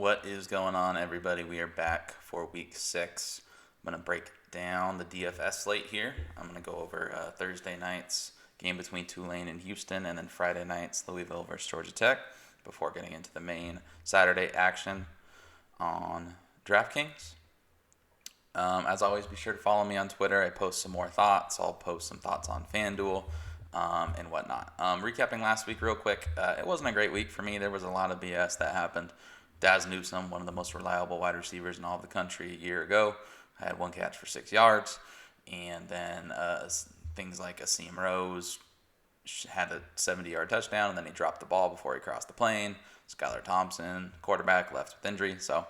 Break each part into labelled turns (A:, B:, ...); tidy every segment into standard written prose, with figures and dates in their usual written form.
A: What is going on, everybody? We are back for week 6. I'm going to break down the DFS slate here. I'm going to go over Thursday night's game between Tulane and Houston, and then Friday night's Louisville versus Georgia Tech before getting into the main Saturday action on DraftKings. As always, be sure to follow me on Twitter. I post some more thoughts. I'll post some thoughts on FanDuel and whatnot. Recapping last week real quick, it wasn't a great week for me. There was a lot of BS that happened. Daz Newsome, one of the most reliable wide receivers in all of the country a year ago, had one catch for 6 yards. And then things like Asim Rose had a 70-yard touchdown, and then he dropped the ball before he crossed the plane. Skylar Thompson, quarterback, left with injury. So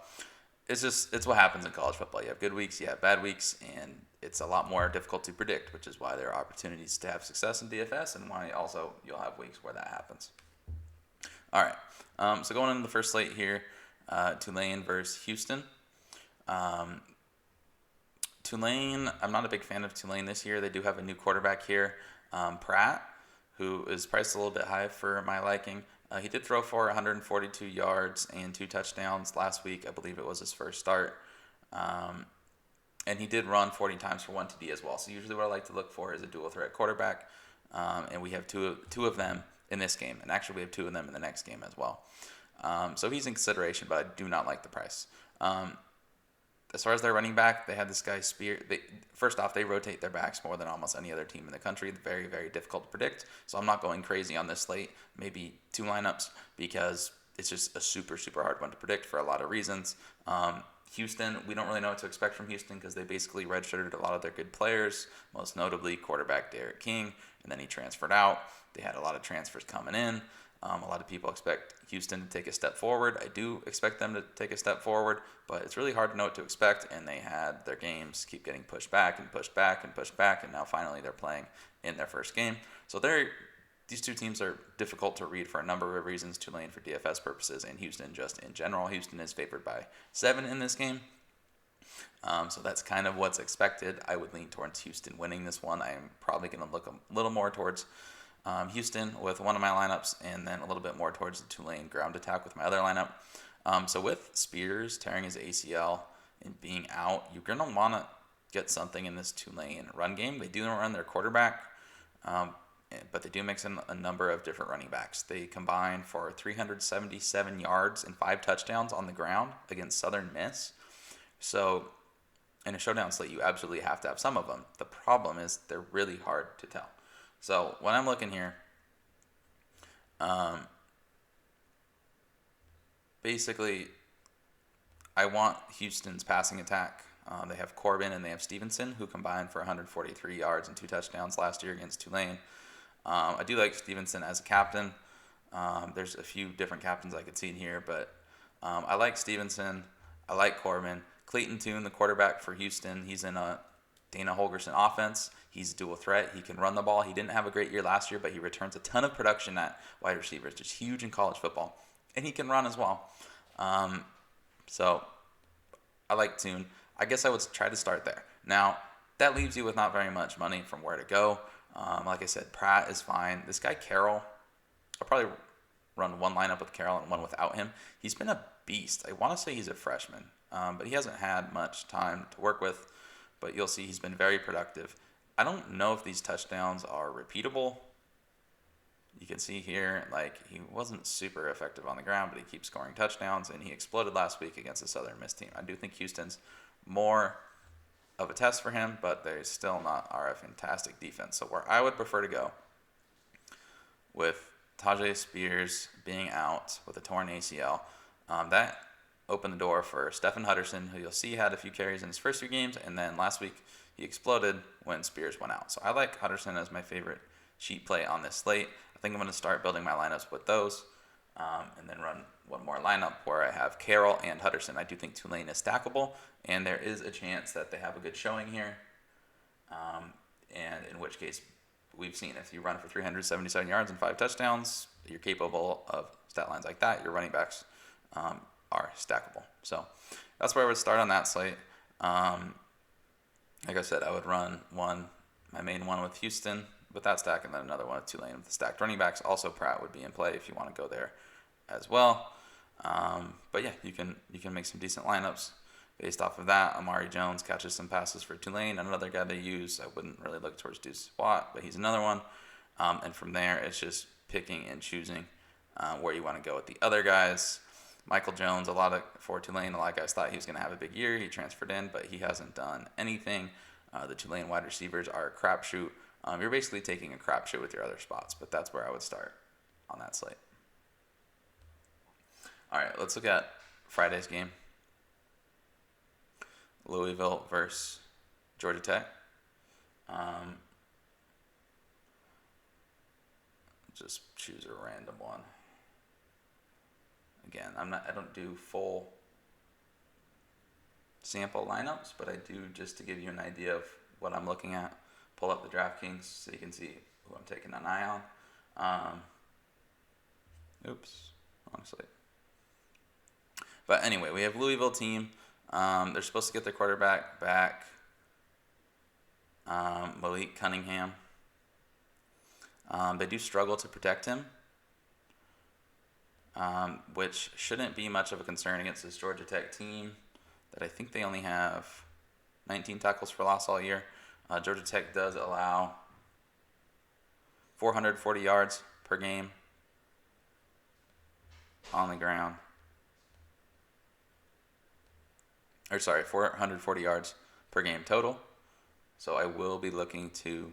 A: it's what happens in college football. You have good weeks, you have bad weeks, and it's a lot more difficult to predict, which is why there are opportunities to have success in DFS and why also you'll have weeks where that happens. All right, so going into the first slate here, Tulane versus Houston. Tulane, I'm not a big fan of Tulane this year. They do have a new quarterback here, Pratt, who is priced a little bit high for my liking. He did throw for 142 yards and 2 touchdowns last week. I believe it was his first start. And he did run 40 times for 1 TD as well. So usually what I like to look for is a dual threat quarterback. And we have two of them in this game. And actually we have 2 of them in the next game as well. So he's in consideration, but I do not like the price. As far as their running back, they had this guy Spear. First off, they rotate their backs more than almost any other team in the country. Very, very difficult to predict. So I'm not going crazy on this slate. Maybe 2 lineups because it's just a super, super hard one to predict for a lot of reasons. Houston, we don't really know what to expect from Houston because they basically redshirted a lot of their good players, most notably quarterback Derek King, and then he transferred out. They had a lot of transfers coming in. A lot of people expect Houston to take a step forward. I do expect them to take a step forward, but it's really hard to know what to expect, and they had their games keep getting pushed back and pushed back and pushed back, and now finally they're playing in their first game. So these 2 teams are difficult to read for a number of reasons, Tulane for DFS purposes and Houston just in general. Houston is favored by 7 in this game. So that's kind of what's expected. I would lean towards Houston winning this one. I am probably going to look a little more towards Houston with one of my lineups, and then a little bit more towards the Tulane ground attack with my other lineup. So with Spears tearing his ACL and being out, you're going to want to get something in this Tulane run game. They do run their quarterback, but they do mix in a number of different running backs. They combine for 377 yards and 5 touchdowns on the ground against Southern Miss. So in a showdown slate, you absolutely have to have some of them. The problem is they're really hard to tell. So when I'm looking here, basically, I want Houston's passing attack. They have Corbin and they have Stevenson, who combined for 143 yards and 2 touchdowns last year against Tulane. I do like Stevenson as a captain. There's a few different captains I could see in here, but I like Stevenson. I like Corbin. Clayton Tune, the quarterback for Houston, he's in a Dana Holgorsen offense. He's a dual threat. He can run the ball. He didn't have a great year last year, but he returns a ton of production at wide receiver. It's just huge in college football. And he can run as well. So I like Tune. I guess I would try to start there. Now, that leaves you with not very much money from where to go. Like I said, Pratt is fine. This guy, Carroll, I'll probably run one lineup with Carroll and one without him. He's been a beast. I want to say he's a freshman, but he hasn't had much time to work with. But you'll see he's been very productive. I don't know if these touchdowns are repeatable. You can see here, like, he wasn't super effective on the ground, but he keeps scoring touchdowns, and he exploded last week against the Southern Miss team. I do think Houston's more of a test for him, but they still are a fantastic defense. So where I would prefer to go with Tajay Spears being out with a torn ACL, that opened the door for Stephen Hutterson, who you'll see had a few carries in his first 2 games, and then last week he exploded when Spears went out. So I like Hutterson as my favorite cheat play on this slate. I think I'm going to start building my lineups with those, and then run one more lineup where I have Carroll and Hutterson. I do think Tulane is stackable, and there is a chance that they have a good showing here, and in which case we've seen if you run for 377 yards and 5 touchdowns, you're capable of stat lines like that. Your running backs are stackable. So that's where I would start on that slate. Like I said, I would run my main one with Houston with that stack, and then another one with Tulane with the stacked running backs. Also, Pratt would be in play if you want to go there as well. But yeah, you can make some decent lineups based off of that. Amari Jones catches some passes for Tulane. Another guy they use. I wouldn't really look towards Deuce Watt, but he's another one. And from there, it's just picking and choosing where you want to go with the other guys. Michael Jones, for Tulane, a lot of guys thought he was going to have a big year. He transferred in, but he hasn't done anything. The Tulane wide receivers are a crapshoot. You're basically taking a crapshoot with your other spots, but that's where I would start on that slate. All right, let's look at Friday's game. Louisville versus Georgia Tech. Just choose a random one. Again, I don't do full sample lineups, but I do just to give you an idea of what I'm looking at. Pull up the DraftKings so you can see who I'm taking an eye on. Wrong slate. But anyway, we have Louisville team. They're supposed to get their quarterback back, Malik Cunningham. They do struggle to protect him, which shouldn't be much of a concern against this Georgia Tech team that I think they only have 19 tackles for loss all year. Georgia Tech does allow 440 yards per game on the ground. 440 yards per game total. So I will be looking to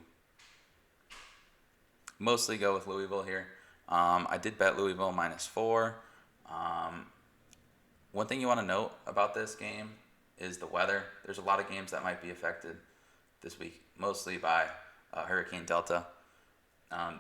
A: mostly go with Louisville here. I did bet Louisville -4. One thing you want to note about this game is the weather. There's a lot of games that might be affected this week, mostly by Hurricane Delta.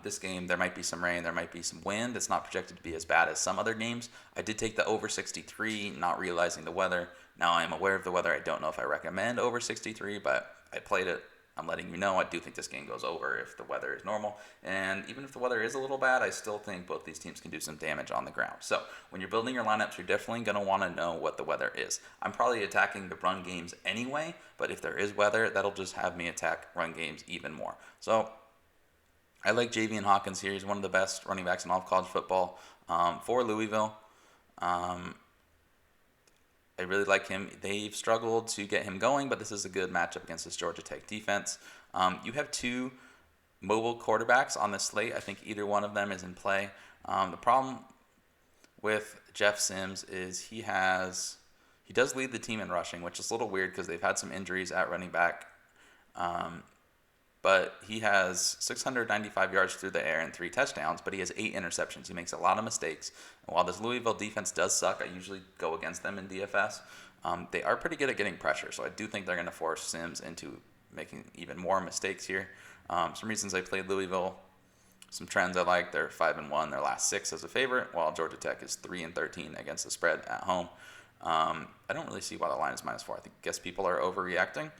A: This game, there might be some rain, there might be some wind. It's not projected to be as bad as some other games. I did take the over 63, not realizing the weather. Now I am aware of the weather. I don't know if I recommend over 63, but I played it. I'm letting you know I do think this game goes over if the weather is normal. And even if the weather is a little bad, I still think both these teams can do some damage on the ground. So when you're building your lineups, you're definitely going to want to know what the weather is. I'm probably attacking the run games anyway, but if there is weather, that'll just have me attack run games even more. So I like Javian Hawkins here. He's one of the best running backs in all of college football for Louisville. I really like him. They've struggled to get him going, but this is a good matchup against this Georgia Tech defense. You have two mobile quarterbacks on this slate. I think either one of them is in play. The problem with Jeff Sims is he does lead the team in rushing, which is a little weird because they've had some injuries at running back. But he has 695 yards through the air and 3 touchdowns, but he has 8 interceptions. He makes a lot of mistakes. And while this Louisville defense does suck, I usually go against them in DFS. They are pretty good at getting pressure, so I do think they're going to force Sims into making even more mistakes here. Some reasons I played Louisville, some trends I like. They're 5-1 their last 6 as a favorite, while Georgia Tech is 3-13 against the spread at home. I don't really see why the line is -4. I guess people are overreacting.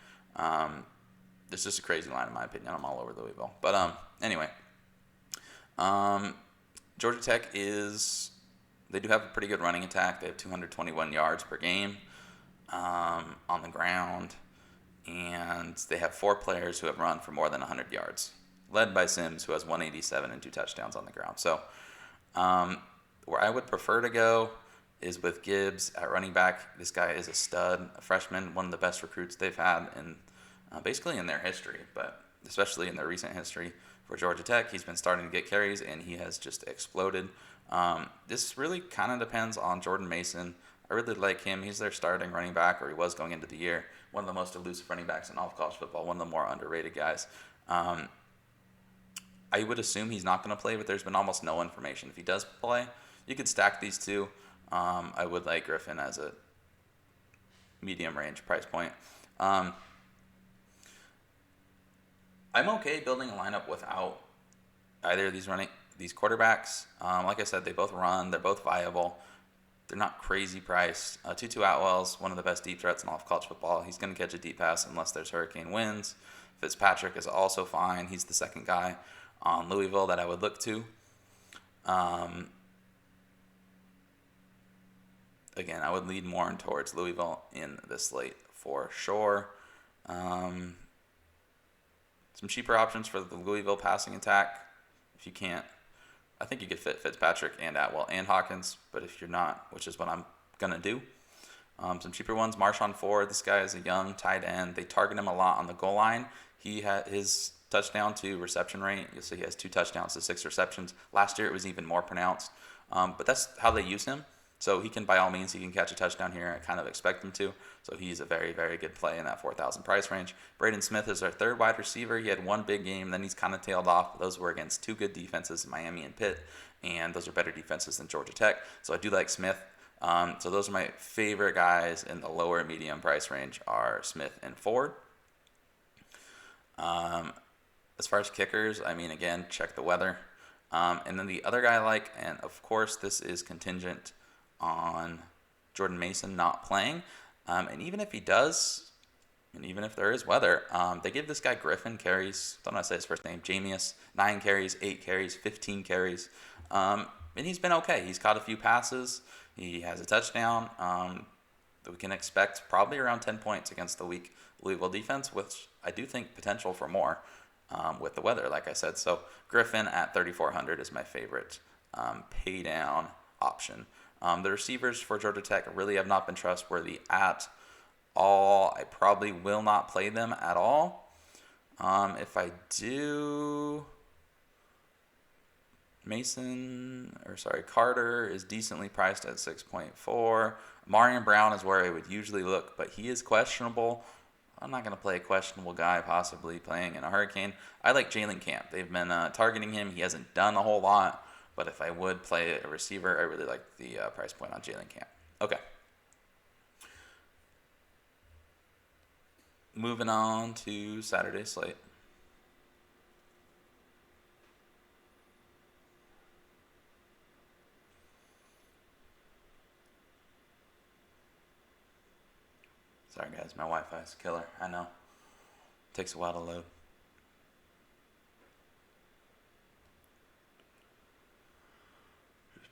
A: It's just a crazy line in my opinion. I'm all over Louisville. But anyway, Georgia Tech they do have a pretty good running attack. They have 221 yards per game on the ground. And they have 4 players who have run for more than 100 yards, led by Sims, who has 187 and 2 touchdowns on the ground. So where I would prefer to go is with Gibbs at running back. This guy is a stud, a freshman, one of the best recruits they've had basically in their history, but especially in their recent history for Georgia Tech. He's been starting to get carries, and he has just exploded. This really kind of depends on Jordan Mason. I really like him. He's their starting running back, or he was going into the year. One of the most elusive running backs in all of college football, one of the more underrated guys. I would assume he's not going to play, but there's been almost no information. If he does play, you could stack these two. I would like Griffin as a medium range price point. I'm okay building a lineup without either of these quarterbacks. Like I said, they both run. They're both viable. They're not crazy priced. Tutu Atwell's one of the best deep threats in all of college football. He's going to catch a deep pass unless there's hurricane winds. Fitzpatrick is also fine. He's the second guy on Louisville that I would look to. Again, I would lead more towards Louisville in this slate for sure. Some cheaper options for the Louisville passing attack. If you can't I think you could fit Fitzpatrick and Atwell and Hawkins, but if you're not, which is what I'm going to do, some cheaper ones, Marshawn Ford. This guy is a young tight end. They target him a lot on the goal line. He had his touchdown to reception rate. You'll see he has 2 touchdowns to 6 receptions. Last year it was even more pronounced. But that's how they use him. So he can, by all means, he can catch a touchdown here. I kind of expect him to. So he's a very, very good play in that 4,000 price range. Braden Smith is our third wide receiver. He had one big game, then he's kind of tailed off. Those were against 2 good defenses, Miami and Pitt, and those are better defenses than Georgia Tech. So I do like Smith. So those are my favorite guys in the lower medium price range are Smith and Ford. As far as kickers, I mean, again, check the weather. And then the other guy I like, and of course this is contingent on Jordan Mason not playing. And even if he does, and even if there is weather, they give this guy Griffin carries, don't know how to say his first name, Jamius, 9 carries, 8 carries, 15 carries. And he's been okay. He's caught a few passes. He has a touchdown. That we can expect probably around 10 points against the weak Louisville defense, which I do think potential for more with the weather, like I said. So Griffin at 3,400 is my favorite pay down option. The receivers for Georgia Tech really have not been trustworthy at all. I probably will not play them at all. If I do, Carter is decently priced at 6.4. Marion Brown is where I would usually look, but he is questionable. I'm not going to play a questionable guy possibly playing in a hurricane. I like Jalen Camp. They've been targeting him. He hasn't done a whole lot. But if I would play a receiver, I really like the price point on Jalen Camp. Okay. Moving on to Saturday slate. Sorry guys, my Wi-Fi is killer. I know. Takes a while to load.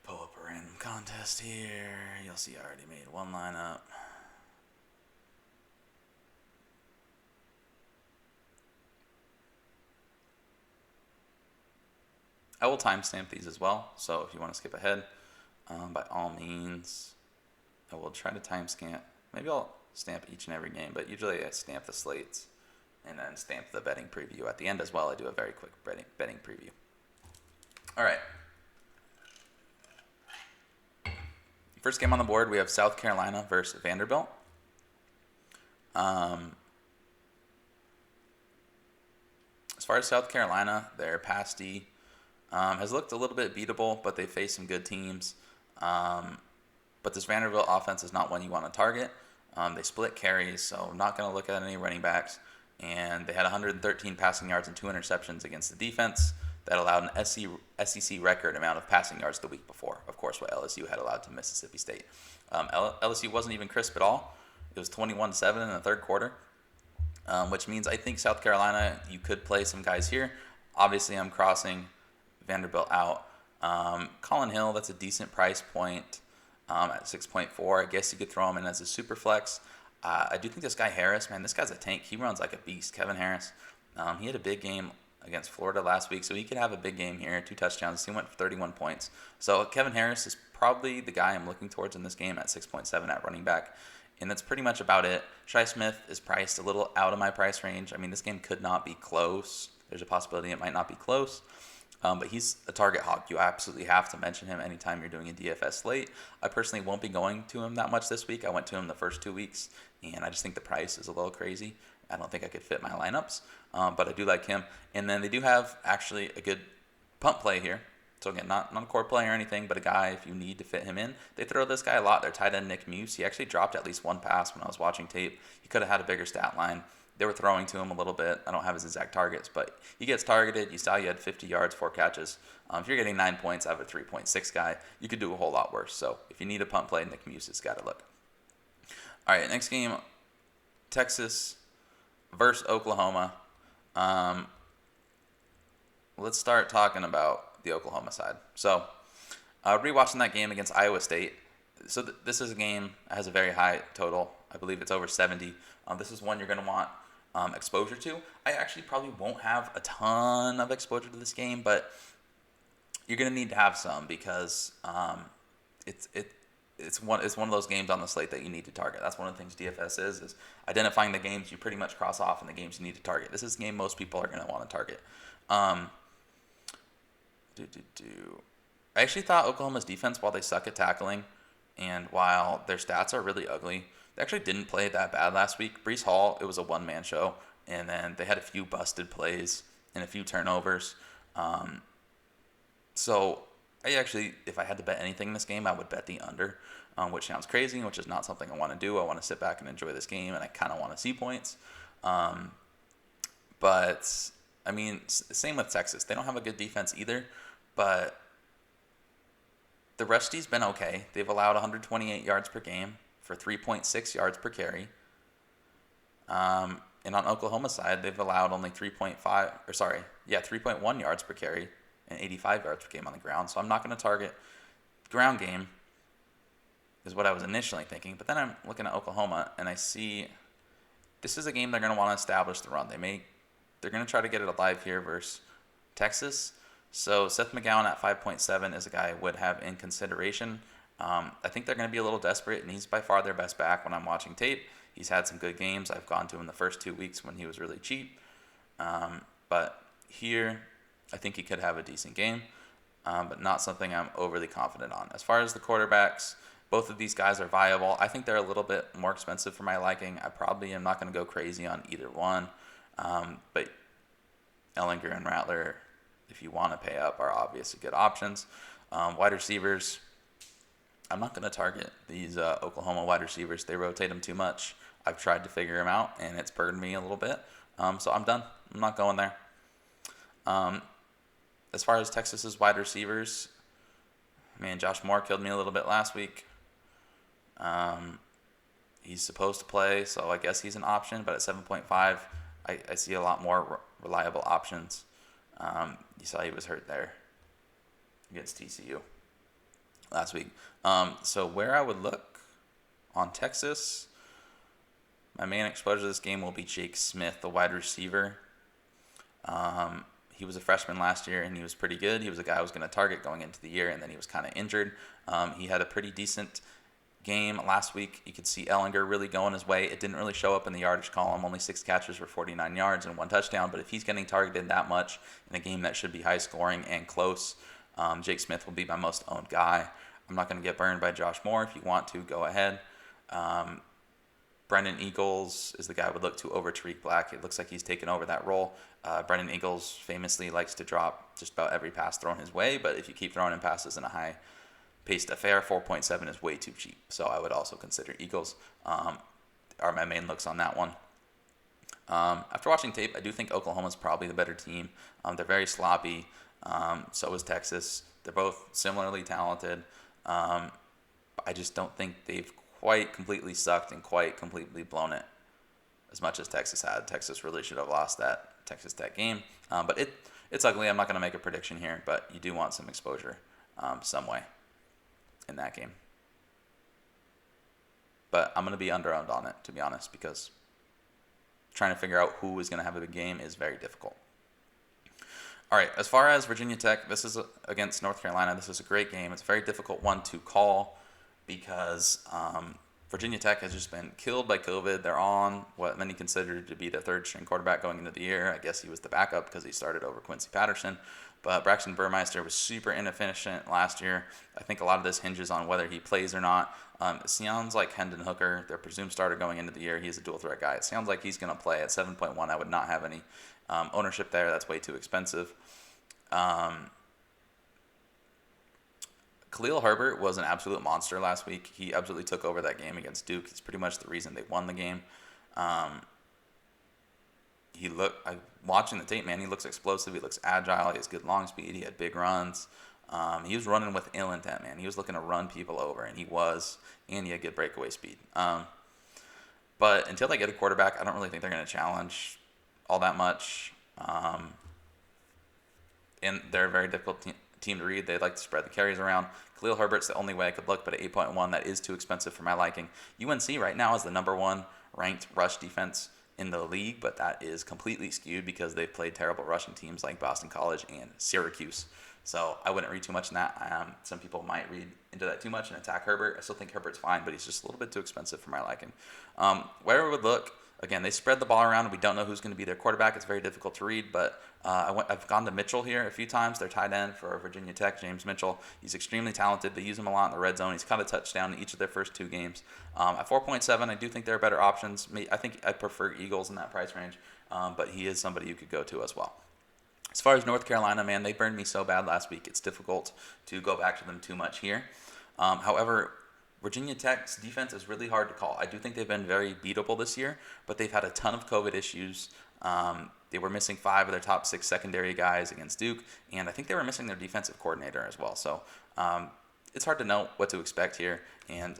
A: Pull up a random contest here. You'll see I already made one lineup. I will timestamp these as well, so if you want to skip ahead, by all means, I will try to timestamp. Maybe I'll stamp each and every game, but usually I stamp the slates and then stamp the betting preview at the end as well. I do a very quick betting preview. All right. First game on the board, we have South Carolina versus Vanderbilt. As far as South Carolina, their pass D has looked a little bit beatable, but they face some good teams. But this Vanderbilt offense is not one you want to target. They split carries, so I'm not going to look at any running backs. And they had 113 passing yards and 2 interceptions against the defense. That allowed an SEC record amount of passing yards the week before. Of course, what LSU had allowed to Mississippi State. LSU wasn't even crisp at all. It was 21-7 in the third quarter, which means I think South Carolina, you could play some guys here. Obviously, I'm crossing Vanderbilt out. Colin Hill, that's a decent price point at 6.4. I guess you could throw him in as a super flex. I do think this guy Harris, man, this guy's a tank. He runs like a beast, Kevin Harris. He had a big game against Florida last week, so he could have a big game here. 2 touchdowns. He went for 31 points. So Kevin Harris is probably the guy I'm looking towards in this game at 6.7 at running back. And that's pretty much about it. Shi Smith is priced a little out of my price range. I mean, this game could not be close. There's a possibility it might not be close. But he's a target hog. You absolutely have to mention him anytime you're doing a DFS slate. I personally won't be going to him that much this week. I went to him the first 2 weeks, and I just think the price is a little crazy. I don't think I could fit my lineups, but I do like him. And then they do have actually a good punt play here. So again, not a core play or anything, but a guy if you need to fit him in. They throw this guy a lot. Their tight end Nick Muse, he actually dropped at least 1 pass when I was watching tape. He could have had a bigger stat line. They were throwing to him a little bit. I don't have his exact targets, but he gets targeted. You saw he had 50 yards, 4 catches. If you're getting 9 points out of a 3.6 guy, you could do a whole lot worse. So if you need a punt play, Nick Muse has got to look. All right, next game, Texas versus Oklahoma. Let's start talking about the Oklahoma side. So rewatching that game against Iowa State. So this is a game that has a very high total. I believe it's over 70. This is one you're going to want exposure to. I actually probably won't have a ton of exposure to this game, but you're going to need to have some because it's it it's one of those games on the slate that you need to target. That's one of the things DFS is identifying the games you pretty much cross off and the games you need to target. This is a game most people are going to want to target. Um, I actually thought Oklahoma's defense, while they suck at tackling and while their stats are really ugly, they actually didn't play that bad last week. Breece Hall, it was a one-man show, and then they had a few busted plays and a few turnovers. So I actually, if I had to bet anything in this game, I would bet the under, which sounds crazy, which is not something I want to do. I want to sit back and enjoy this game, and I kind of want to see points. But, I mean, same with Texas. They don't have a good defense either, but the Rusty's been okay. They've allowed 128 yards per game for 3.6 yards per carry. And on Oklahoma's side, they've allowed only 3.1 yards per carry and 85 yards per game on the ground. So I'm not going to target ground game is what I was initially thinking. But then I'm looking at Oklahoma, and I see this is a game they're going to want to establish the run. They're going to try to get it alive here versus Texas. So Seth McGowan at 5.7 is a guy I would have in consideration. I think they're going to be a little desperate, and he's by far their best back when I'm watching tape. He's had some good games. I've gone to him the first 2 weeks when he was really cheap. But here, I think he could have a decent game, but not something I'm overly confident on. As far as the quarterbacks, both of these guys are viable. I think they're a little bit more expensive for my liking. I probably am not going to go crazy on either one. But Ellinger and Rattler, if you want to pay up, are obviously good options. Wide receivers, I'm not going to target these Oklahoma wide receivers. They rotate them too much. I've tried to figure them out, and it's burned me a little bit. So I'm done. I'm not going there. As far as Texas's wide receivers, man, Josh Moore killed me a little bit last week. He's supposed to play, so I guess he's an option. But at 7.5, I see a lot more reliable options. You saw he was hurt there against TCU last week. So where I would look on Texas, my main exposure to this game will be Jake Smith, the wide receiver. He was a freshman last year, and he was pretty good. He was a guy I was going to target going into the year, and then he was kind of injured. He had a pretty decent game last week. You could see Ellinger really going his way. It didn't really show up in the yardage column. Only 6 catches for 49 yards and 1 touchdown. But if he's getting targeted that much in a game that should be high scoring and close, Jake Smith will be my most owned guy. I'm not going to get burned by Josh Moore. If you want to, go ahead. Brendan Eagles is the guy I would look to over Tariq Black. It looks like he's taken over that role. Brendan Eagles famously likes to drop just about every pass thrown his way, but if you keep throwing in passes in a high-paced affair, 4.7 is way too cheap. So I would also consider Eagles are my main looks on that one. After watching tape, I do think Oklahoma's probably the better team. They're very sloppy. So is Texas. They're both similarly talented. I just don't think they've quite completely sucked and quite completely blown it as much as Texas had. Texas really should have lost that Texas Tech game. But it's ugly. I'm not going to make a prediction here, but you do want some exposure some way in that game. But I'm going to be under-owned on it, to be honest, because trying to figure out who is going to have a big game is very difficult. All right, as far as Virginia Tech, this is against North Carolina. This is a great game. It's a very difficult one to call because Virginia Tech has just been killed by COVID. They're on what many consider to be the third-string quarterback going into the year. I guess he was the backup because he started over Quincy Patterson. But Braxton Burmeister was super inefficient last year. I think a lot of this hinges on whether he plays or not. It sounds like Hendon Hooker, their presumed starter going into the year, he's a dual-threat guy. It sounds like he's going to play at 7.1. I would not have any ownership there. That's way too expensive. Khalil Herbert was an absolute monster last week. He absolutely took over that game against Duke. He's pretty much the reason they won the game. Watching the tape, man, he looks explosive. He looks agile. He has good long speed. He had big runs. He was running with ill intent, man. He was looking to run people over, and he had good breakaway speed. But until they get a quarterback, I don't really think they're going to challenge all that much. And they're a very difficult team to read. They like to spread the carries around. Khalil Herbert's the only way I could look, but at 8.1, that is too expensive for my liking. UNC right now is the number 1 ranked rush defense in the league, but that is completely skewed because they've played terrible rushing teams like Boston College and Syracuse. So I wouldn't read too much in that. Some people might read into that too much and attack Herbert. I still think Herbert's fine, but he's just a little bit too expensive for my liking. Where I would look, again, they spread the ball around. We don't know who's going to be their quarterback. It's very difficult to read, but I've gone to Mitchell here a few times. They're tight end for Virginia Tech, James Mitchell. He's extremely talented. They use him a lot in the red zone. He's caught a touchdown in each of their first 2 games. At 4.7, I do think there are better options. I think I prefer Eagles in that price range, but he is somebody you could go to as well. As far as North Carolina, man, they burned me so bad last week. It's difficult to go back to them too much here. However, Virginia Tech's defense is really hard to call. I do think they've been very beatable this year, but they've had a ton of COVID issues. They were missing 5 of their top 6 secondary guys against Duke, and I think they were missing their defensive coordinator as well. So it's hard to know what to expect here, and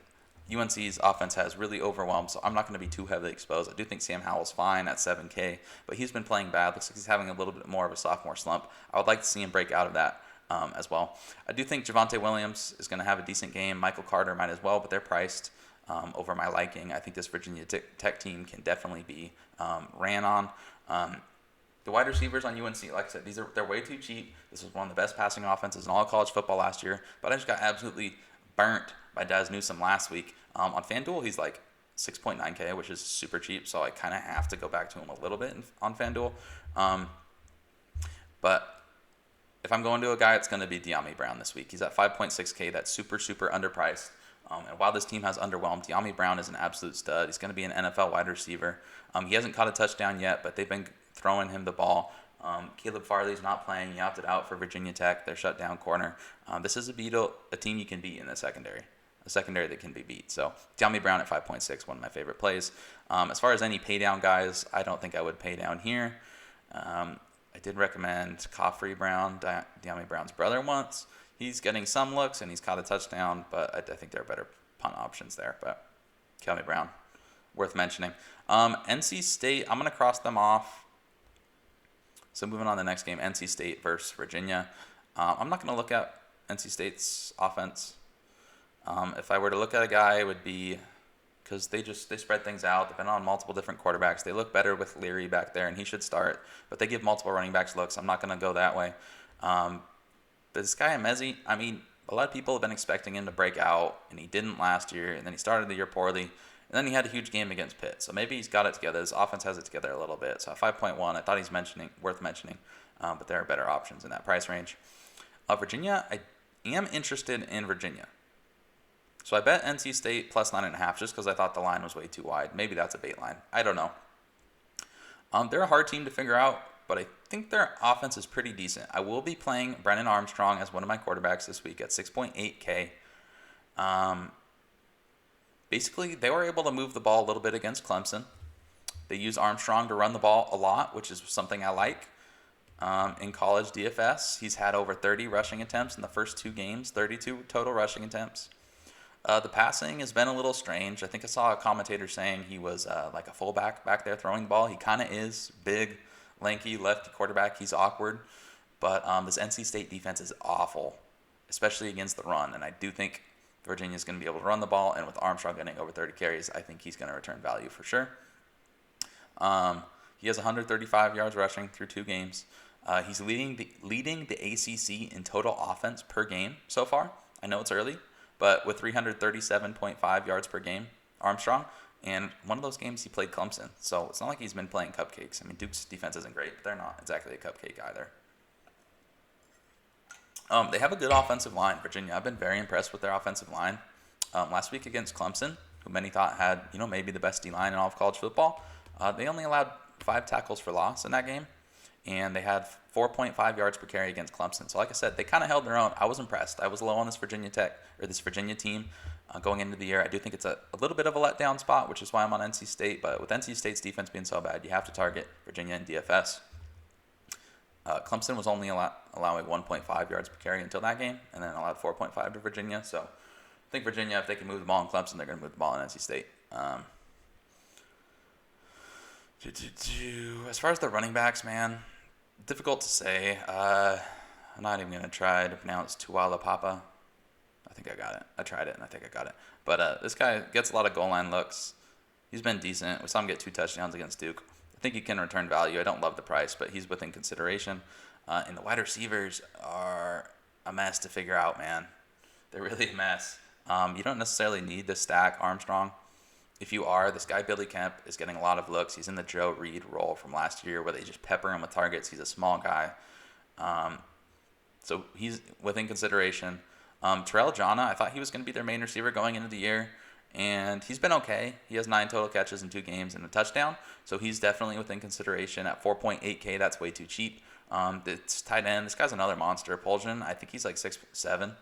A: UNC's offense has really overwhelmed, so I'm not going to be too heavily exposed. I do think Sam Howell's fine at 7K, but he's been playing bad. Looks like he's having a little bit more of a sophomore slump. I would like to see him break out of that as well. I do think Javonte Williams is going to have a decent game. Michael Carter might as well, but they're priced over my liking. I think this Virginia Tech team can definitely be ran on. The wide receivers on UNC, like I said, they're way too cheap. This was one of the best passing offenses in all of college football last year, but I just got absolutely burnt by Daz Newsome last week. On FanDuel, he's like 6.9K, which is super cheap, so I kind of have to go back to him a little bit on FanDuel. But if I'm going to a guy, it's going to be De'Ami Brown this week. He's at 5.6K. That's super, super underpriced. And while this team has underwhelmed, De'Ami Brown is an absolute stud. He's going to be an NFL wide receiver. He hasn't caught a touchdown yet, but they've been throwing him the ball. Caleb Farley's not playing. He opted out for Virginia Tech, their shutdown corner. This is a team you can beat in the secondary. A secondary that can be beat. So De'Ami Brown at 5.6, one of my favorite plays. As far as any pay down guys, I don't think I would pay down here. I did recommend Coffrey Brown, De'Ami Brown's brother, once. He's getting some looks and he's caught a touchdown, but I think there are better punt options there. But De'Ami Brown, worth mentioning. NC State, I'm going to cross them off. So moving on to the next game, NC State versus Virginia. I'm not going to look at NC State's offense. If I were to look at a guy, it would be because they spread things out. They've been on multiple different quarterbacks. They look better with Leary back there, and he should start. But they give multiple running backs looks. I'm not going to go that way. But this guy, Mezzi, I mean, a lot of people have been expecting him to break out, and he didn't last year. And then he started the year poorly. And then he had a huge game against Pitt. So maybe he's got it together. His offense has it together a little bit. So at 5.1, I thought he's worth mentioning. But there are better options in that price range. Virginia, I am interested in Virginia. So I bet NC State plus 9.5 just because I thought the line was way too wide. Maybe that's a bait line. I don't know. They're a hard team to figure out, but I think their offense is pretty decent. I will be playing Brennan Armstrong as one of my quarterbacks this week at 6.8K. Basically, they were able to move the ball a little bit against Clemson. They use Armstrong to run the ball a lot, which is something I like. In college DFS, he's had over 30 rushing attempts in the first 2 games, 32 total rushing attempts. The passing has been a little strange. I think I saw a commentator saying he was like a fullback back there throwing the ball. He kind of is. Big, lanky, lefty quarterback. He's awkward. But this NC State defense is awful, especially against the run. And I do think Virginia's going to be able to run the ball. And with Armstrong getting over 30 carries, I think he's going to return value for sure. He has 135 yards rushing through 2 games. He's leading the ACC in total offense per game so far. I know it's early. But with 337.5 yards per game, Armstrong, and one of those games he played Clemson. So it's not like he's been playing cupcakes. I mean, Duke's defense isn't great, but they're not exactly a cupcake either. They have a good offensive line, Virginia. I've been very impressed with their offensive line. Last week against Clemson, who many thought had, maybe the best D-line in all of college football, they only allowed 5 tackles for loss in that game. And they had 4.5 yards per carry against Clemson. So like I said, they kind of held their own. I was impressed. I was low on this Virginia team going into the year. I do think it's a little bit of a letdown spot, which is why I'm on NC State. But with NC State's defense being so bad, you have to target Virginia and DFS. Clemson was only allowing 1.5 yards per carry until that game, and then allowed 4.5 to Virginia. So I think Virginia, if they can move the ball in Clemson, they're going to move the ball in NC State. As far as the running backs, man, difficult to say. I'm not even going to try to pronounce Tualapapa. I think I got it. I tried it, and I think I got it. But this guy gets a lot of goal line looks. He's been decent. We saw him get 2 touchdowns against Duke. I think he can return value. I don't love the price, but he's within consideration. And the wide receivers are a mess to figure out, man. They're really a mess. You don't necessarily need to stack Armstrong. If you are, this guy Billy Kemp is getting a lot of looks. He's in the Joe Reed role from last year where they just pepper him with targets. He's a small guy. So he's within consideration. Terrell Jana, I thought he was going to be their main receiver going into the year, and he's been okay. He has 9 total catches in 2 games and a touchdown, so he's definitely within consideration at 4.8K. That's way too cheap. It's tight end. This guy's another monster. Poljan, I think he's like 6'7"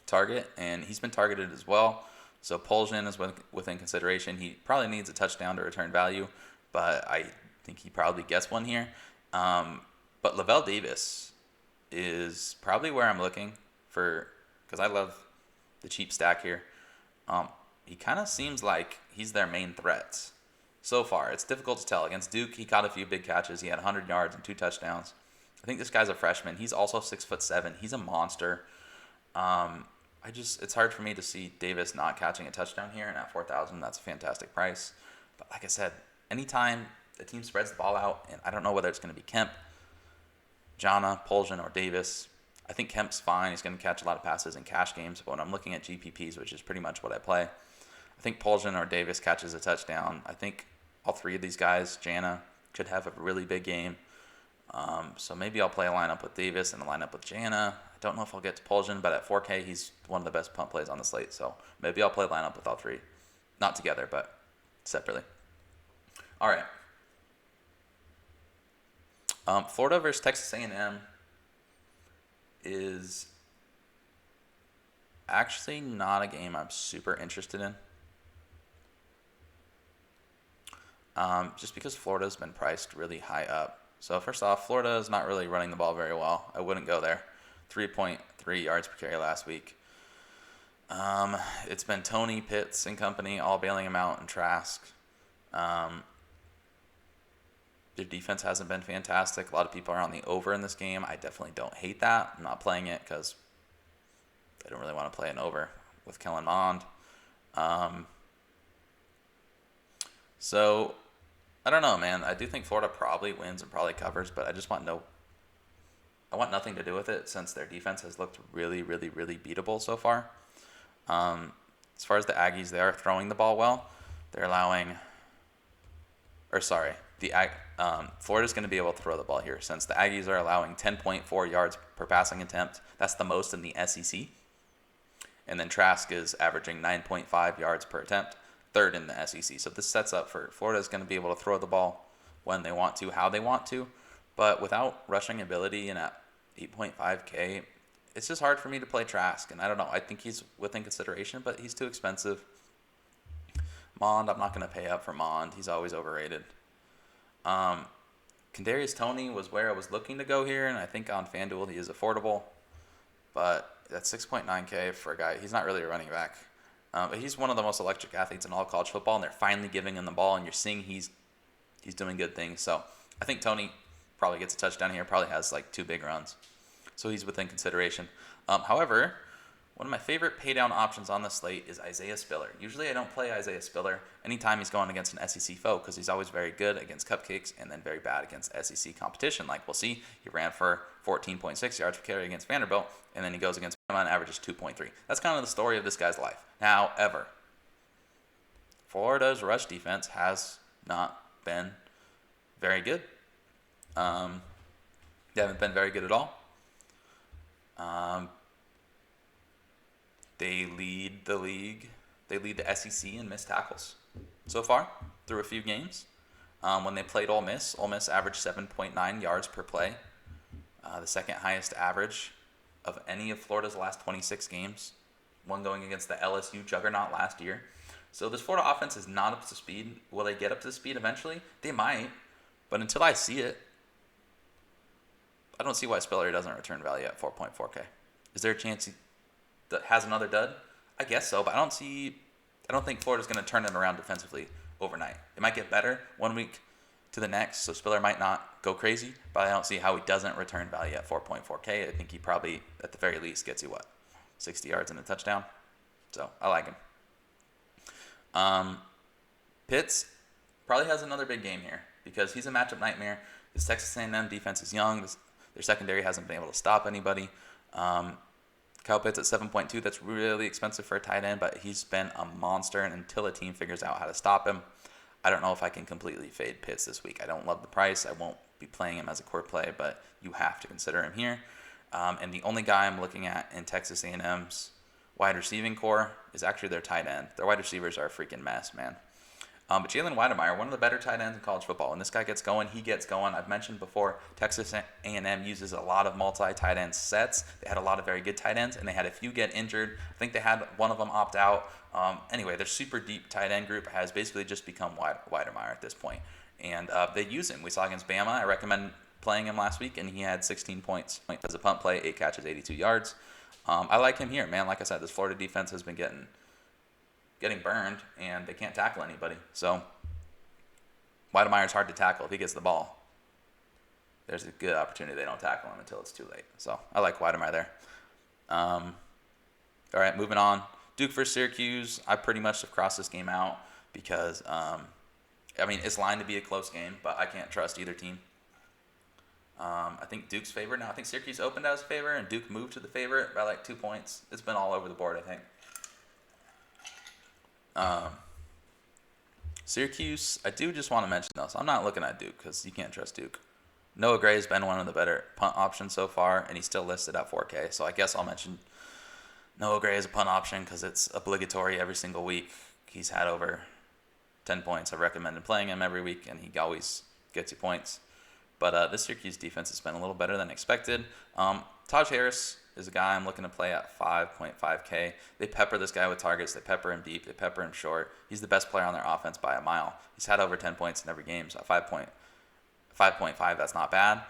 A: target, and he's been targeted as well. So Poljan is within consideration. He probably needs a touchdown to return value, but I think he probably gets one here. But Lavelle Davis is probably where I'm looking for, because I love the cheap stack here. He kind of seems like he's their main threat so far. It's difficult to tell. Against Duke, he caught a few big catches. He had 100 yards and 2 touchdowns. I think this guy's a freshman. He's also 6'7". He's a monster. It's hard for me to see Davis not catching a touchdown here, and at 4,000, that's a fantastic price. But like I said, anytime the team spreads the ball out, and I don't know whether it's going to be Kemp, Jana, Poljan, or Davis. I think Kemp's fine. He's going to catch a lot of passes in cash games, but when I'm looking at GPPs, which is pretty much what I play, I think Poljan or Davis catches a touchdown. I think all 3 of these guys, Jana, could have a really big game. So maybe I'll play a lineup with Davis and a lineup with Jana. I don't know if I'll get to Poljan, but at 4K, he's one of the best punt plays on the slate. So maybe I'll play a lineup with all 3. Not together, but separately. All right. Florida versus Texas A&M is actually not a game I'm super interested in. Just because Florida's been priced really high up. So first off, Florida is not really running the ball very well. I wouldn't go there. 3.3 yards per carry last week. It's been Tony, Pitts, and company all bailing him out, and Trask. Their defense hasn't been fantastic. A lot of people are on the over in this game. I definitely don't hate that. I'm not playing it because I don't really want to play an over with Kellen Mond. So I don't know, man. I do think Florida probably wins and probably covers, but I want nothing to do with it since their defense has looked really, really, really beatable so far. As far as the Aggies, they are throwing the ball well. They're allowing, Florida's going to be able to throw the ball here since the Aggies are allowing 10.4 yards per passing attempt. That's the most in the SEC. And then Trask is averaging 9.5 yards per attempt, 3rd in the SEC. So this sets up for Florida's going to be able to throw the ball when they want to, how they want to. But without rushing ability and at 8.5K, it's just hard for me to play Trask. And I don't know. I think he's within consideration, but he's too expensive. Mond, I'm not going to pay up for Mond. He's always overrated. Kadarius Toney was where I was looking to go here, and I think on FanDuel he is affordable. But that's 6.9K for a guy. He's not really a running back. But he's one of the most electric athletes in all of college football, and they're finally giving him the ball, and you're seeing he's doing good things. So I think Toney probably gets a touchdown here, probably has like 2 big runs. So he's within consideration. However, one of my favorite pay down options on the slate is Isaiah Spiller. Usually I don't play Isaiah Spiller anytime he's going against an SEC foe because he's always very good against cupcakes and then very bad against SEC competition. Like we'll see, he ran for 14.6 yards per carry against Vanderbilt, and then he goes against Bama and averages 2.3. That's kind of the story of this guy's life. However, Florida's rush defense has not been very good. They haven't been very good at all. They lead the league. They lead the SEC in missed tackles so far through a few games. When they played Ole Miss averaged 7.9 yards per play, the 2nd highest average of any of Florida's last 26 games, one going against the LSU juggernaut last year. So this Florida offense is not up to speed. Will they get up to speed eventually? They might, but until I see it, I don't see why Spiller doesn't return value at 4.4K. Is there a chance he has another dud? I guess so, but I don't think Florida's going to turn it around defensively overnight. It might get better one week to the next, so Spiller might not go crazy, but I don't see how he doesn't return value at 4.4K. I think he probably, at the very least, gets you, 60 yards and a touchdown? So, I like him. Pitts probably has another big game here because he's a matchup nightmare. This Texas A&M defense is young. Their secondary hasn't been able to stop anybody. Kyle Pitts at 7.2. That's really expensive for a tight end, but he's been a monster. And until a team figures out how to stop him, I don't know if I can completely fade Pitts this week. I don't love the price. I won't be playing him as a core play, but you have to consider him here. And the only guy I'm looking at in Texas A&M's wide receiving core is actually their tight end. Their wide receivers are a freaking mess, man. But Jalen Weidemeyer, one of the better tight ends in college football. When this guy gets going, he gets going. I've mentioned before, Texas A&M uses a lot of multi-tight end sets. They had a lot of very good tight ends, and they had a few get injured. I think they had one of them opt out. Anyway, their super deep tight end group has basically just become Weidemeyer at this point. And they use him. We saw against Bama. I recommend playing him last week, and he had 16 points as a punt play, 8 catches, 82 yards. I like him here, man. Like I said, this Florida defense has been getting burned, and they can't tackle anybody. So Weidemeyer's hard to tackle if he gets the ball. There's a good opportunity they don't tackle him until it's too late. So I like Weidemeyer there. All right, moving on. Duke versus Syracuse. I pretty much have crossed this game out because, it's lined to be a close game, but I can't trust either team. I think Duke's favored now. I think Syracuse opened as a favorite, and Duke moved to the favorite by like 2 points. It's been all over the board, I think. Syracuse, I do just want to mention this. I'm not looking at Duke because you can't trust Duke. Noah Gray has been one of the better punt options so far, and he's still listed at 4K. So I guess I'll mention Noah Gray as a punt option because it's obligatory every single week. He's had over 10 points. I've recommended playing him every week, and he always gets you points. But this Syracuse defense has been a little better than expected. Taj Harris is a guy I'm looking to play at 5.5K. They pepper this guy with targets. They pepper him deep. They pepper him short. He's the best player on their offense by a mile. He's had over 10 points in every game, so 5.5, that's not bad.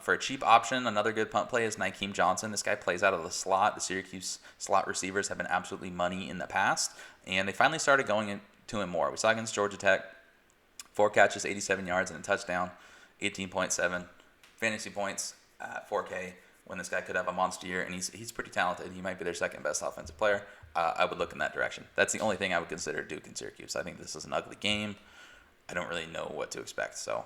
A: For a cheap option, another good punt play is Nykeem Johnson. This guy plays out of the slot. The Syracuse slot receivers have been absolutely money in the past, and they finally started going into him more. We saw against Georgia Tech, 4 catches, 87 yards, and a touchdown, 18.7 fantasy points at 4K. When this guy could have a monster year, and he's pretty talented. He might be their second best offensive player. I would look in that direction. That's the only thing I would consider Duke and Syracuse. I think this is an ugly game. I don't really know what to expect, so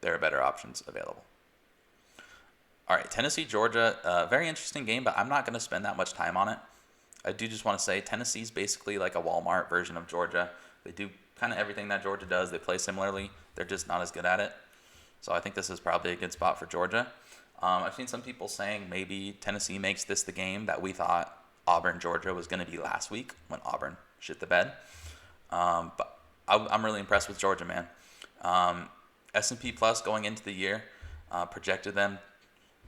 A: there are better options available. All right, Tennessee, Georgia, very interesting game, but I'm not going to spend that much time on it. I do just want to say Tennessee's basically like a Walmart version of Georgia. They do kind of everything that Georgia does. They play similarly. They're just not as good at it. So I think this is probably a good spot for Georgia. I've seen some people saying maybe Tennessee makes this the game that we thought Auburn-Georgia was going to be last week when Auburn shit the bed. But I'm really impressed with Georgia, man. S&P Plus going into the year projected them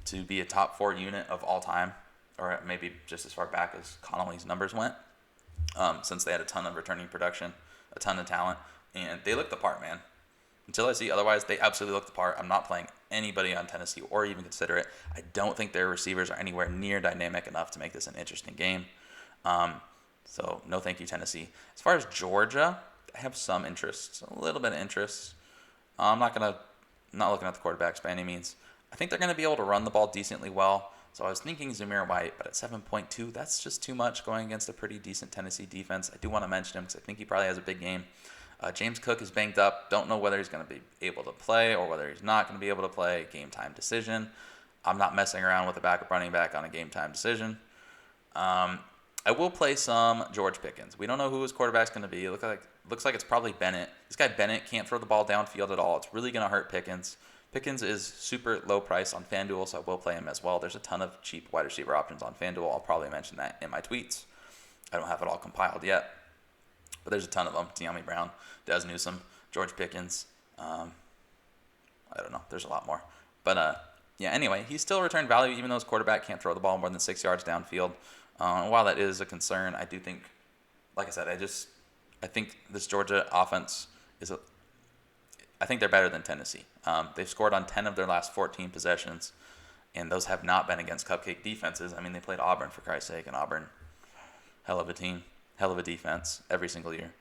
A: to be a top 4 unit of all time, or maybe just as far back as Connolly's numbers went, since they had a ton of returning production, a ton of talent, and they looked the part, man. Until I see otherwise, they absolutely look the part. I'm not playing anybody on Tennessee or even consider it. I don't think their receivers are anywhere near dynamic enough to make this an interesting game. So no thank you, Tennessee. As far as Georgia, I have some interest, a little bit of interest. I'm not looking at the quarterbacks by any means. I think they're going to be able to run the ball decently well. So I was thinking Zamir White, but at 7.2, that's just too much going against a pretty decent Tennessee defense. I do want to mention him because I think he probably has a big game. James Cook is banged up. Don't know whether he's going to be able to play or whether he's not going to be able to play. Game time decision. I'm not messing around with a backup running back on a game time decision. I will play some George Pickens. We don't know who his quarterback's going to be. It looks like it's probably Bennett. This guy Bennett can't throw the ball downfield at all. It's really going to hurt Pickens. Pickens is super low price on FanDuel, so I will play him as well. There's a ton of cheap wide receiver options on FanDuel. I'll probably mention that in my tweets. I don't have it all compiled yet. But there's a ton of them. De'Ami Brown, Des Newsome, George Pickens. I don't know. There's a lot more. But, anyway, he still returned value even though his quarterback can't throw the ball more than 6 yards downfield. While that is a concern, I do think, like I said, I think this Georgia offense I think they're better than Tennessee. They've scored on 10 of their last 14 possessions, and those have not been against cupcake defenses. I mean, they played Auburn, for Christ's sake, and Auburn, hell of a team. Hell of a defense every single year.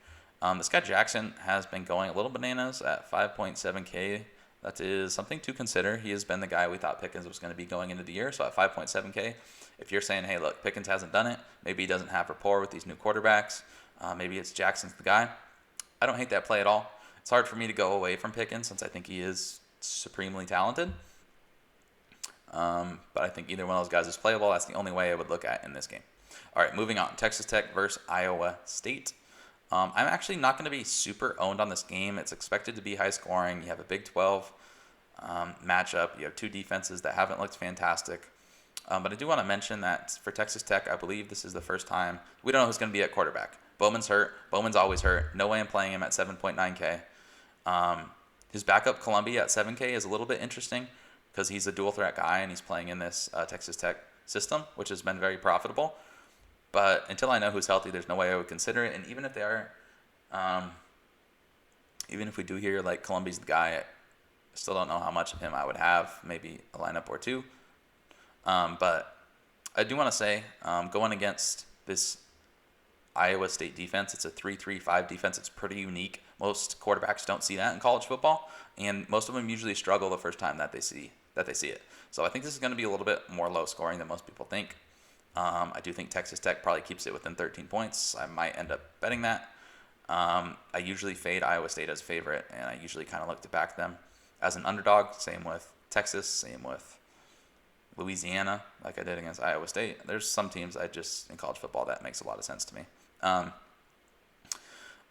A: This guy Jackson has been going a little bananas at 5.7K. That is something to consider. He has been the guy we thought Pickens was going to be going into the year. So at 5.7K, if you're saying, hey, look, Pickens hasn't done it, maybe he doesn't have rapport with these new quarterbacks, maybe it's Jackson's the guy, I don't hate that play at all. It's hard for me to go away from Pickens since I think he is supremely talented. But I think either one of those guys is playable. That's the only way I would look at in this game. All right, moving on. Texas Tech versus Iowa State. I'm actually not going to be super owned on this game. It's expected to be high scoring. You have a Big 12 matchup. You have two defenses that haven't looked fantastic. But I do want to mention that for Texas Tech, I believe this is the first time. We don't know who's going to be at quarterback. Bowman's hurt. Bowman's always hurt. No way I'm playing him at 7.9K. His backup, Columbia, at 7K is a little bit interesting because he's a dual threat guy and he's playing in this Texas Tech system, which has been very profitable. But until I know who's healthy, there's no way I would consider it. And even if they are, even if we do hear like Columbia's the guy, I still don't know how much of him I would have. Maybe a lineup or two. But I do want to say, going against this Iowa State defense, it's a 3-3-5 defense. It's pretty unique. Most quarterbacks don't see that in college football, and most of them usually struggle the first time that they see it. So I think this is going to be a little bit more low scoring than most people think. I do think Texas Tech probably keeps it within 13 points. I might end up betting that. I usually fade Iowa State as a favorite, and I usually kind of look to back them as an underdog. Same with Texas, same with Louisiana, like I did against Iowa State. There's some teams in college football that makes a lot of sense to me.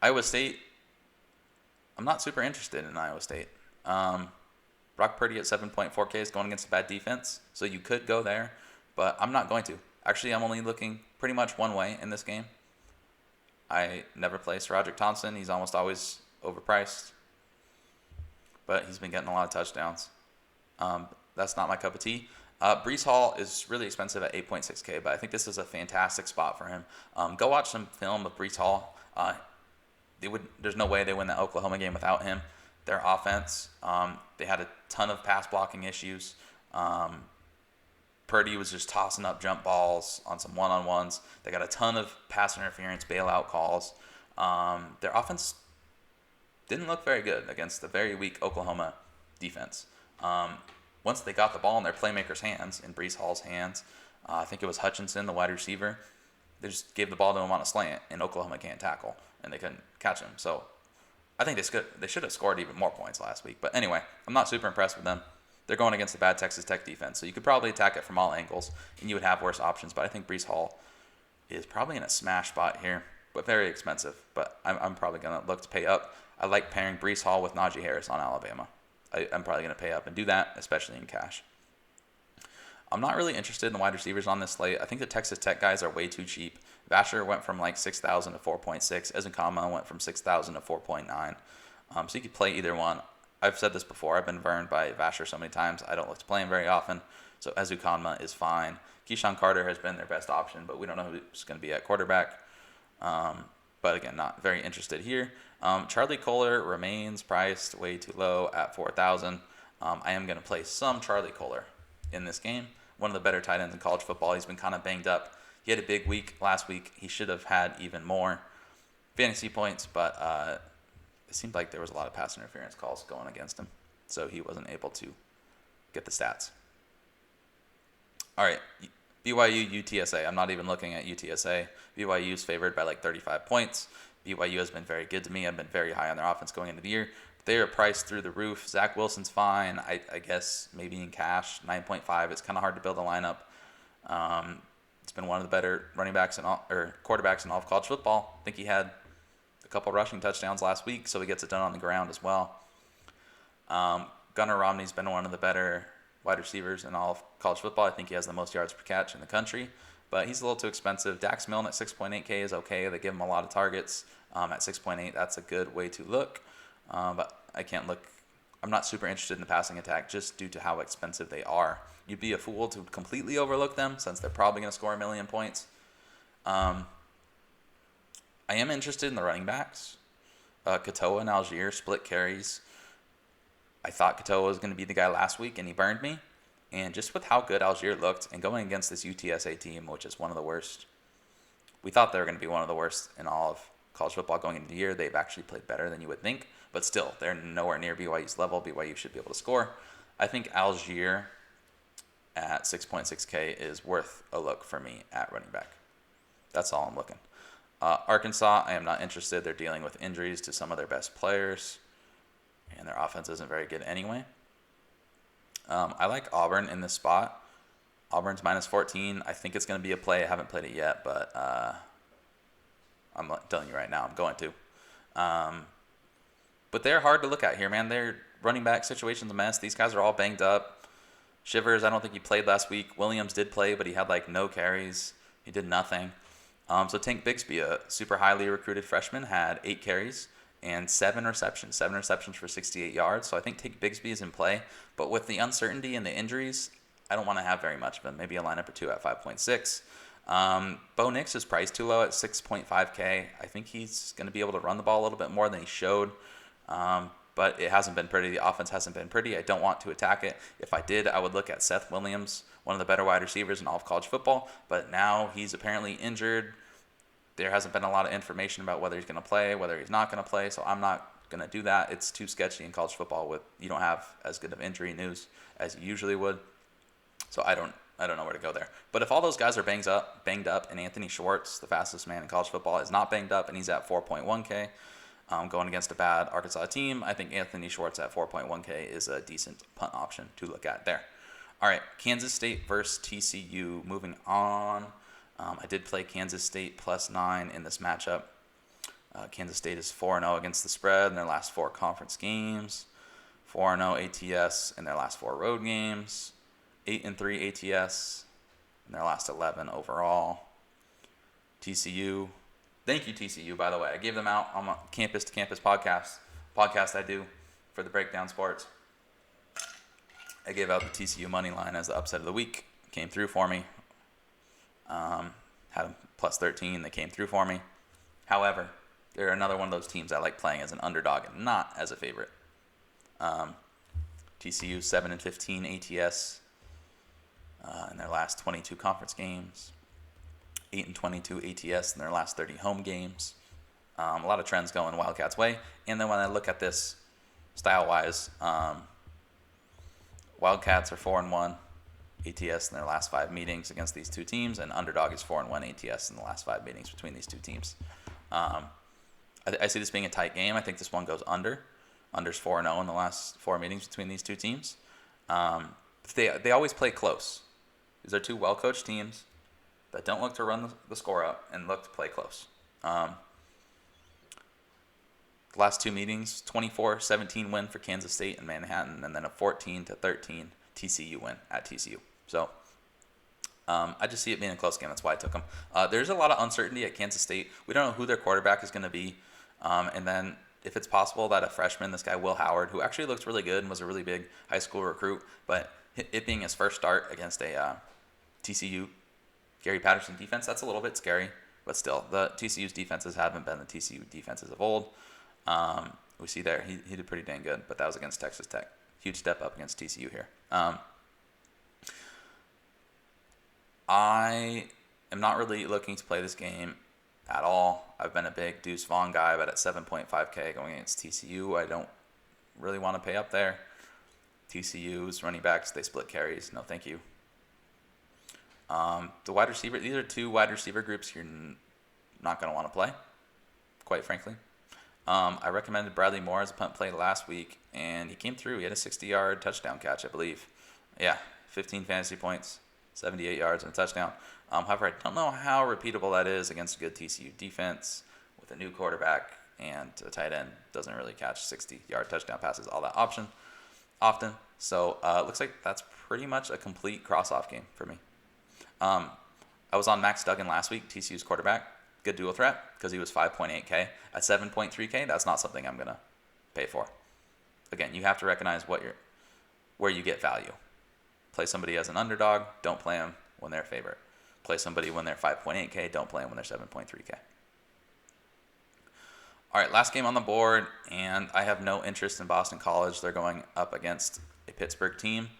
A: Iowa State, I'm not super interested in Iowa State. Brock Purdy at 7.4K is going against a bad defense, so you could go there, but I'm not going to. Actually, I'm only looking pretty much one way in this game. I never play Roderick Thompson. He's almost always overpriced, but he's been getting a lot of touchdowns. That's not my cup of tea. Breece Hall is really expensive at 8.6K, but I think this is a fantastic spot for him. Go watch some film of Breece Hall. There's no way they win the Oklahoma game without him. Their offense, they had a ton of pass blocking issues. Purdy was just tossing up jump balls on some one-on-ones. They got a ton of pass interference, bailout calls. Their offense didn't look very good against the very weak Oklahoma defense. Once they got the ball in their playmakers' hands, in Breece Hall's hands, I think it was Hutchinson, the wide receiver, they just gave the ball to him on a slant, and Oklahoma can't tackle, and they couldn't catch him. So I think they should have scored even more points last week. But anyway, I'm not super impressed with them. They're going against a bad Texas Tech defense, so you could probably attack it from all angles, and you would have worse options. But I think Breece Hall is probably in a smash spot here, but very expensive. But I'm probably going to look to pay up. I like pairing Breece Hall with Najee Harris on Alabama. I'm probably going to pay up and do that, especially in cash. I'm not really interested in the wide receivers on this slate. I think the Texas Tech guys are way too cheap. Vasher went from like 6,000 to 4.6. Ezenkama went from 6,000 to 4.9. So you could play either one. I've said this before. I've been burned by Vasher so many times. I don't look to play him very often. So Ezenkama is fine. Keyshawn Carter has been their best option, but we don't know who's going to be at quarterback. But again, not very interested here. Charlie Kolar remains priced way too low at 4,000. I am going to play some Charlie Kolar in this game. One of the better tight ends in college football. He's been kind of banged up. He had a big week last week. He should have had even more fantasy points, but it seemed like there was a lot of pass interference calls going against him, so he wasn't able to get the stats. All right, BYU, UTSA. I'm not even looking at UTSA. BYU is favored by like 35 points. BYU has been very good to me. I've been very high on their offense going into the year. They are priced through the roof. Zach Wilson's fine. I guess maybe in cash, 9.5. It's kind of hard to build a lineup. It's been one of the better running backs or quarterbacks in all of college football. I think he had a couple rushing touchdowns last week, so he gets it done on the ground as well. Gunnar Romney's been one of the better wide receivers in all of college football. I think he has the most yards per catch in the country, but he's a little too expensive. Dax Milne at 6.8K is okay. They give him a lot of targets. At 6.8, that's a good way to look. But I can't look. I'm not super interested in the passing attack just due to how expensive they are. You'd be a fool to completely overlook them since they're probably going to score 1 million points. I am interested in the running backs. Katoa and Algier split carries. I thought Katoa was going to be the guy last week, and he burned me. And just with how good Algier looked, and going against this UTSA team, which is one of the worst, we thought they were going to be one of the worst in all of college football going into the year. They've actually played better than you would think, but still, they're nowhere near BYU's level. BYU should be able to score. I think Algier at 6.6K is worth a look for me at running back. That's all I'm looking. Arkansas, I am not interested. They're dealing with injuries to some of their best players, and their offense isn't very good anyway. I like Auburn in this spot. Auburn's minus 14. I think it's going to be a play. I haven't played it yet, but I'm telling you right now, I'm going to. But they're hard to look at here, man. Their running back situation's a mess. These guys are all banged up. Shivers, I don't think he played last week. Williams did play, but he had like no carries. He did nothing. So Tank Bigsby, a super highly recruited freshman, had 8 carries and 7 receptions. 7 receptions for 68 yards. So I think Tank Bigsby is in play. But with the uncertainty and the injuries, I don't want to have very much of him. Maybe a lineup or two at 5.6. Bo Nix is priced too low at 6.5K. I think he's going to be able to run the ball a little bit more than he showed. But it hasn't been pretty. The offense hasn't been pretty. I don't want to attack it. If I did, I would look at Seth Williams, one of the better wide receivers in all of college football. But now he's apparently injured. There hasn't been a lot of information about whether he's going to play, whether he's not going to play. So I'm not going to do that. It's too sketchy in college football. You don't have as good of injury news as you usually would. So I don't know where to go there. But if all those guys are banged up, and Anthony Schwartz, the fastest man in college football, is not banged up, and he's at 4.1K, going against a bad Arkansas team, I think Anthony Schwartz at 4.1K is a decent punt option to look at there. All right, Kansas State versus TCU. Moving on. I did play Kansas State +9 in this matchup. Kansas State is 4-0 against the spread in their last 4 conference games. 4-0 ATS in their last 4 road games. 8-3 ATS in their last 11 overall. TCU. Thank you, TCU, by the way. I gave them out on my Campus to Campus podcast I do for the Breakdown Sports. I gave out the TCU money line as the upset of the week. Came through for me. Had them +13. They came through for me. However, they're another one of those teams I like playing as an underdog and not as a favorite. TCU 7-15 ATS in their last 22 conference games. 8-22 ATS in their last 30 home games. A lot of trends going Wildcats' way. And then when I look at this style-wise, Wildcats are 4-1 ATS in their last 5 meetings against these two teams, and underdog is 4-1 ATS in the last 5 meetings between these two teams. I see this being a tight game. I think this one goes under. Under's 4-0 in the last 4 meetings between these two teams. They always play close. These are two well-coached teams that don't look to run the score up and look to play close. The last 2 meetings, 24-17 win for Kansas State in Manhattan, and then a 14-13 TCU win at TCU. So I just see it being a close game. That's why I took them. There's a lot of uncertainty at Kansas State. We don't know who their quarterback is going to be. And then if it's possible that a freshman, this guy Will Howard, who actually looked really good and was a really big high school recruit, but it being his first start against a TCU Gary Patterson defense, that's a little bit scary. But still, the TCU's defenses haven't been the TCU defenses of old. We see there, he did pretty dang good, but that was against Texas Tech. Huge step up against TCU here. I am not really looking to play this game at all. I've been a big Deuce Vaughn guy, but at 7.5K going against TCU, I don't really want to pay up there. TCU's running backs, they split carries. No, thank you. The wide receiver, these are 2 wide receiver groups you're not going to want to play, quite frankly. I recommended Bradley Moore as a punt play last week, and he came through. He had a 60-yard touchdown catch, I believe. Yeah, 15 fantasy points, 78 yards, and a touchdown. However, I don't know how repeatable that is against a good TCU defense with a new quarterback, and a tight end doesn't really catch 60-yard touchdown passes all that often. So it looks like that's pretty much a complete cross-off game for me. I was on Max Duggan last week, TCU's quarterback. Good dual threat because he was 5.8K. At 7.3K, that's not something I'm going to pay for. Again, you have to recognize where you get value. Play somebody as an underdog, don't play them when they're a favorite. Play somebody when they're 5.8K, don't play them when they're 7.3K. All right, last game on the board, and I have no interest in Boston College. They're going up against a Pittsburgh team.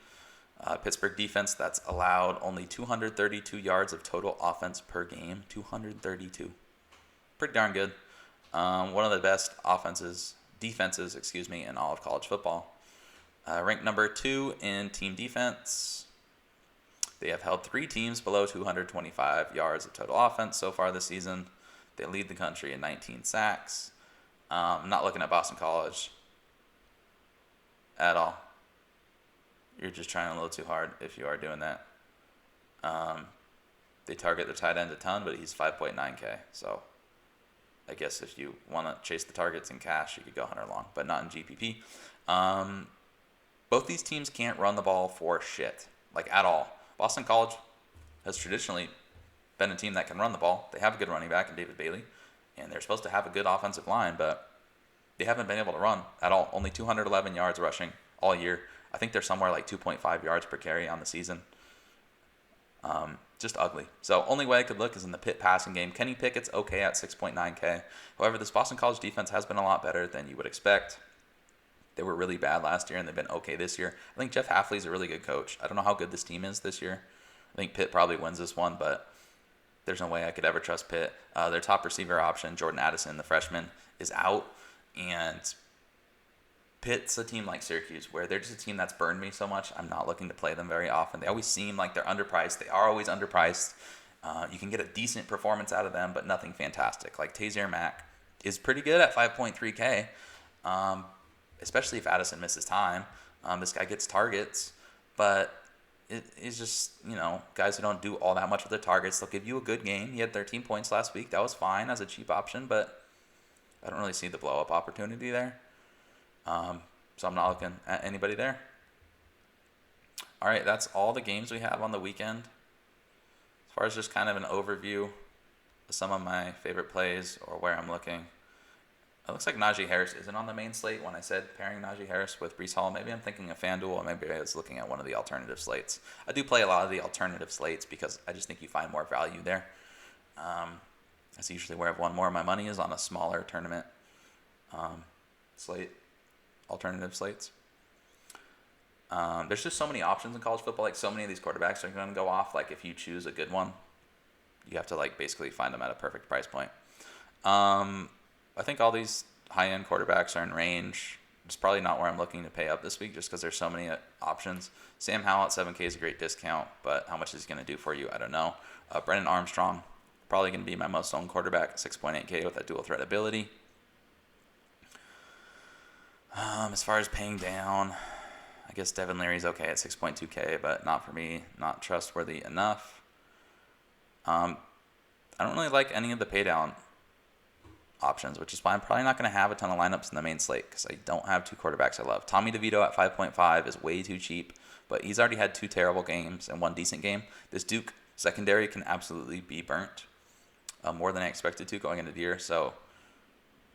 A: Pittsburgh defense that's allowed only 232 yards of total offense per game. 232. Pretty darn good. One of the best defenses, in all of college football. Ranked number 2 in team defense. They have held 3 teams below 225 yards of total offense so far this season. They lead the country in 19 sacks. I'm not looking at Boston College at all. you're just trying a little too hard if you are doing that. They target the tight end a ton, but he's 5.9K. So I guess if you want to chase the targets in cash, you could go Hunter Long, but not in GPP. Both these teams can't run the ball for shit, like at all. Boston College has traditionally been a team that can run the ball. They have a good running back in David Bailey, and they're supposed to have a good offensive line, but they haven't been able to run at all. Only 211 yards rushing all year. I think they're somewhere like 2.5 yards per carry on the season. Just ugly. So only way I could look is in the Pitt passing game. Kenny Pickett's okay at 6.9K. However, this Boston College defense has been a lot better than you would expect. They were really bad last year, and they've been okay this year. I think Jeff Hafley's a really good coach. I don't know how good this team is this year. I think Pitt probably wins this one, but there's no way I could ever trust Pitt. Their top receiver option, Jordan Addison, the freshman, is out, and Pitt's a team like Syracuse, where they're just a team that's burned me so much. I'm not looking to play them very often. They always seem like they're underpriced. They are always underpriced. You can get a decent performance out of them, but nothing fantastic. Like Tazier Mack is pretty good at 5.3K, especially if Addison misses time. This guy gets targets, but it's just, guys who don't do all that much with their targets. They'll give you a good game. He had 13 points last week. That was fine as a cheap option, but I don't really see the blow-up opportunity there. So I'm not looking at anybody there. All right, that's all the games we have on the weekend. As far as just kind of an overview of some of my favorite plays or where I'm looking, it looks like Najee Harris isn't on the main slate. When I said pairing Najee Harris with Breece Hall, maybe I'm thinking of FanDuel, or maybe I was looking at one of the alternative slates. I do play a lot of the alternative slates because I just think you find more value there. That's usually where I've won more of my money, is on a smaller tournament slate. Alternative slates. There's just so many options in college football. Like, so many of these quarterbacks are going to go off. Like, if you choose a good one, you have to basically find them at a perfect price point. I think all these high-end quarterbacks are in range. It's probably not where I'm looking to pay up this week, just because there's so many options. Sam Howell at 7K is a great discount, but how much is he going to do for you? I don't know. Brennan Armstrong, probably going to be my most owned quarterback at 6.8K with that dual threat ability. As far as paying down, I guess Devin Leary's okay at 6.2K, but not for me, not trustworthy enough. I don't really like any of the pay down options, which is why I'm probably not going to have a ton of lineups in the main slate, because I don't have two quarterbacks I love. Tommy DeVito at 5.5 is way too cheap, but he's already had 2 terrible games and 1 decent game. This Duke secondary can absolutely be burnt, more than I expected to going into the year, so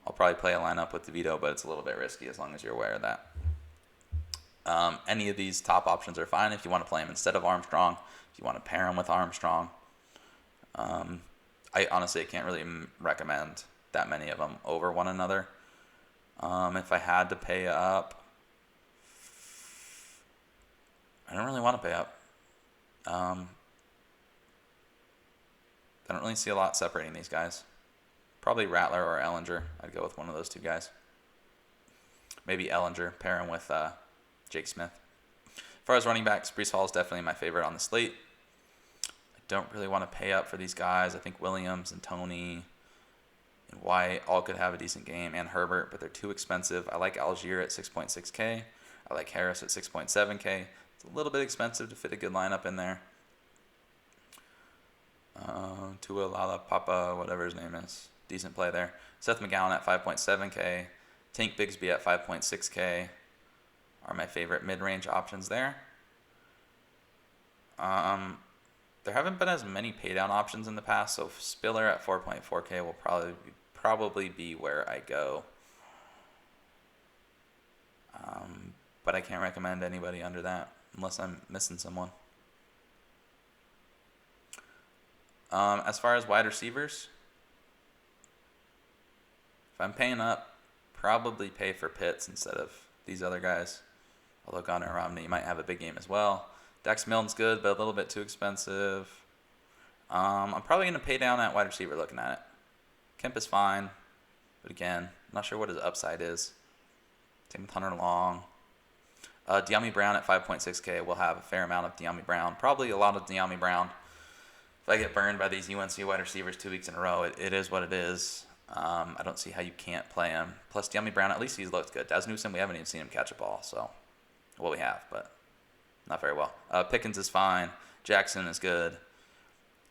A: I'll probably play a lineup with DeVito, but it's a little bit risky as long as you're aware of that. Any of these top options are fine if you want to play him instead of Armstrong, if you want to pair him with Armstrong. I honestly can't really recommend that many of them over one another. If I had to pay up, I don't really want to pay up. I don't really see a lot separating these guys. Probably Rattler or Ellinger. I'd go with one of those two guys. Maybe Ellinger, pair him with Jake Smith. As far as running backs, Breece Hall is definitely my favorite on the slate. I don't really want to pay up for these guys. I think Williams and Toney and White all could have a decent game, and Herbert, but they're too expensive. I like Algier at 6.6K. I like Harris at 6.7K. It's a little bit expensive to fit a good lineup in there. Tua Papa, whatever his name is. Decent play there. Seth McGowan at 5.7K. Tank Bigsby at 5.6K are my favorite mid-range options there. There haven't been as many paydown options in the past, so Spiller at 4.4K will probably be where I go. But I can't recommend anybody under that unless I'm missing someone. As far as wide receivers, if I'm paying up, probably pay for Pitts instead of these other guys. Although Gunnar Romney might have a big game as well. Dax Milne's good, but a little bit too expensive. I'm probably going to pay down at wide receiver looking at it. Kemp is fine, but again, I'm not sure what his upside is. Same with Hunter Long. De'Ami Brown at 5.6K. We'll have a fair amount of De'Ami Brown. Probably a lot of De'Ami Brown. If I get burned by these UNC wide receivers 2 weeks in a row, it is what it is. I don't see how you can't play him. Plus, De'Ami Brown, at least he's looked good. Daz Newsome, we haven't even seen him catch a ball, so, well, we have, but not very well. Pickens is fine. Jackson is good.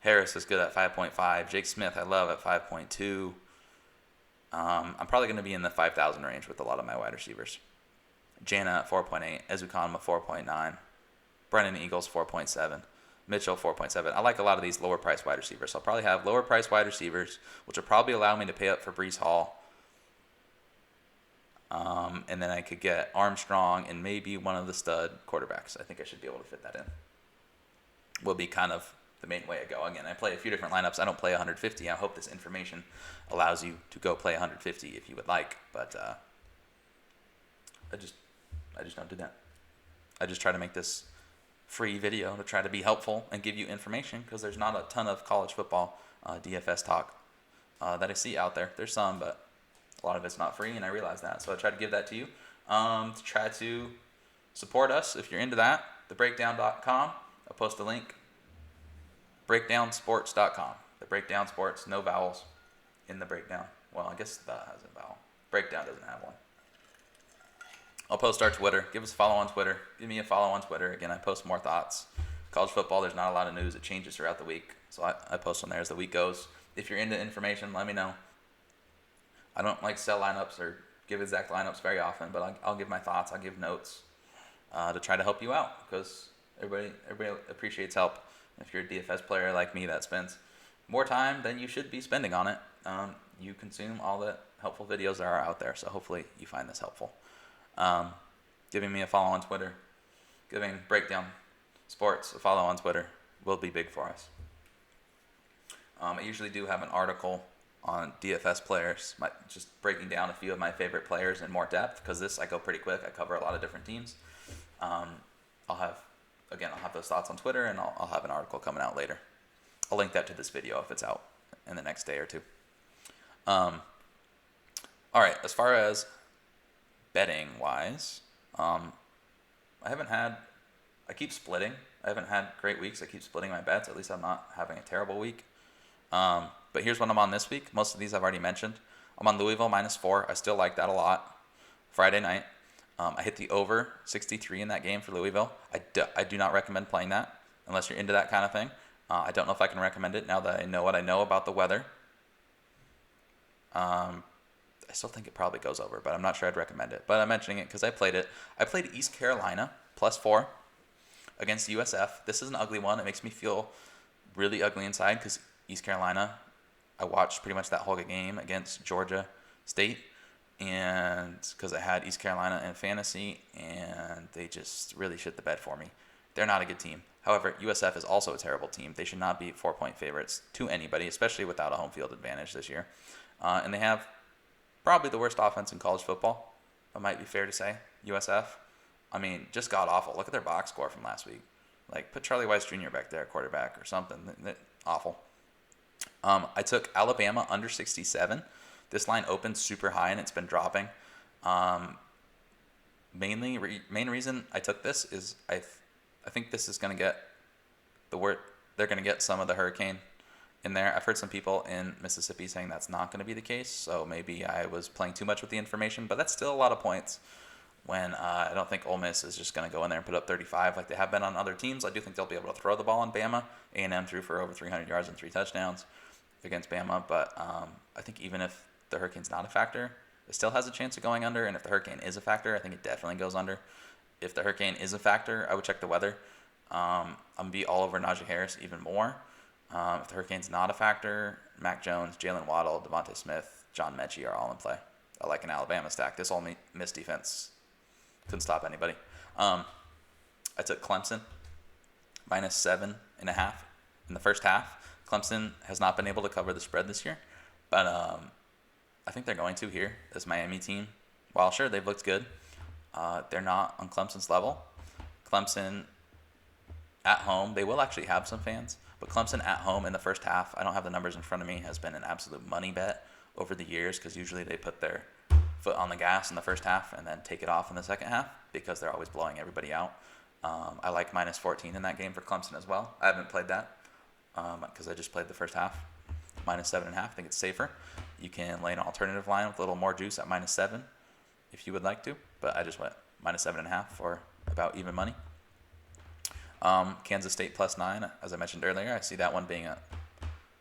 A: Harris is good at 5.5. Jake Smith I love at 5.2. I'm probably going to be in the 5,000 range with a lot of my wide receivers. Jana at 4.8. Ezukanma 4.9. Brennan Eagles 4.7. Mitchell 4.7. I like a lot of these lower price wide receivers. So I'll probably have lower price wide receivers, which will probably allow me to pay up for Breece Hall. And then I could get Armstrong and maybe one of the stud quarterbacks. I think I should be able to fit that in. Will be kind of the main way I go. Again, I play a few different lineups. I don't play 150. I hope this information allows you to go play 150 if you would like. But I just don't do that. I just try to make this free video to try to be helpful and give you information, because there's not a ton of college football DFS talk that I see out there. There's some, but a lot of it's not free, and I realize that. So I try to give that to you. To try to support us if you're into that, thebreakdown.com. I'll post a link. Breakdownsports.com. The Breakdown Sports, no vowels in the breakdown. Well, I guess that has a vowel. Breakdown doesn't have one. I'll post our Twitter. Give us a follow on Twitter. Give me a follow on Twitter. Again, I post more thoughts. College football, there's not a lot of news. It changes throughout the week. So I post on there as the week goes. If you're into information, let me know. I don't like to sell lineups or give exact lineups very often, but I'll give my thoughts. I'll give notes to try to help you out, because everybody appreciates help. If you're a DFS player like me that spends more time than you should be spending on it, you consume all the helpful videos that are out there. So hopefully you find this helpful. Giving me a follow on Twitter, giving Breakdown Sports a follow on Twitter will be big for us. I usually do have an article on DFS players, just breaking down a few of my favorite players in more depth, because this I go pretty quick. I cover a lot of different teams. I'll have those thoughts on Twitter, and I'll have an article coming out later. I'll link that to this video if it's out in the next day or two. All right, as far as betting wise, I keep splitting. I haven't had great weeks. I keep splitting my bets. At least I'm not having a terrible week. But here's what I'm on this week. Most of these I've already mentioned. I'm on Louisville -4. I still like that a lot. Friday night. I hit the over 63 in that game for Louisville. I do not recommend playing that unless you're into that kind of thing. I don't know if I can recommend it now that I know what I know about the weather. I still think it probably goes over, but I'm not sure I'd recommend it. But I'm mentioning it because I played it. I played East Carolina +4 against USF. This is an ugly one. It makes me feel really ugly inside, because East Carolina, I watched pretty much that whole game against Georgia State, and because I had East Carolina in fantasy, and they just really shit the bed for me. They're not a good team. However, USF is also a terrible team. They should not be 4-point favorites to anybody, especially without a home field advantage this year. And they have probably the worst offense in college football. That might be fair to say. USF. I mean, just god awful. Look at their box score from last week. Like, put Charlie Weiss Jr. back there, quarterback or something. Awful. I took Alabama under 67. This line opened super high, and it's been dropping. Main reason I took this is I think this is going to get they're going to get some of the hurricane in there. I've heard some people in Mississippi saying that's not going to be the case, so maybe I was playing too much with the information, but that's still a lot of points when I don't think Ole Miss is just going to go in there and put up 35 like they have been on other teams. I do think they'll be able to throw the ball on Bama. A&M threw for over 300 yards and 3 touchdowns against Bama, but I think even if the hurricane's not a factor, it still has a chance of going under, and if the hurricane is a factor, I think it definitely goes under. If the hurricane is a factor, I would check the weather. I'm going to be all over Najee Harris even more. If the hurricane's not a factor, Mac Jones, Jalen Waddle, Devontae Smith, John Mechie are all in play. I like an Alabama stack. This Ole Miss defense couldn't stop anybody. I took Clemson -7.5 in the first half. Clemson has not been able to cover the spread this year, but I think they're going to here. This Miami team, while sure they've looked good, they're not on Clemson's level. Clemson at home, they will actually have some fans, but Clemson at home in the first half, I don't have the numbers in front of me, has been an absolute money bet over the years, because usually they put their foot on the gas in the first half and then take it off in the second half because they're always blowing everybody out. I like -14 in that game for Clemson as well. I haven't played that because I just played the first half. -7.5, I think it's safer. You can lay an alternative line with a little more juice at -7 if you would like to, but I just went -7.5 for about even money. Kansas State +9, as I mentioned earlier. I see that one being a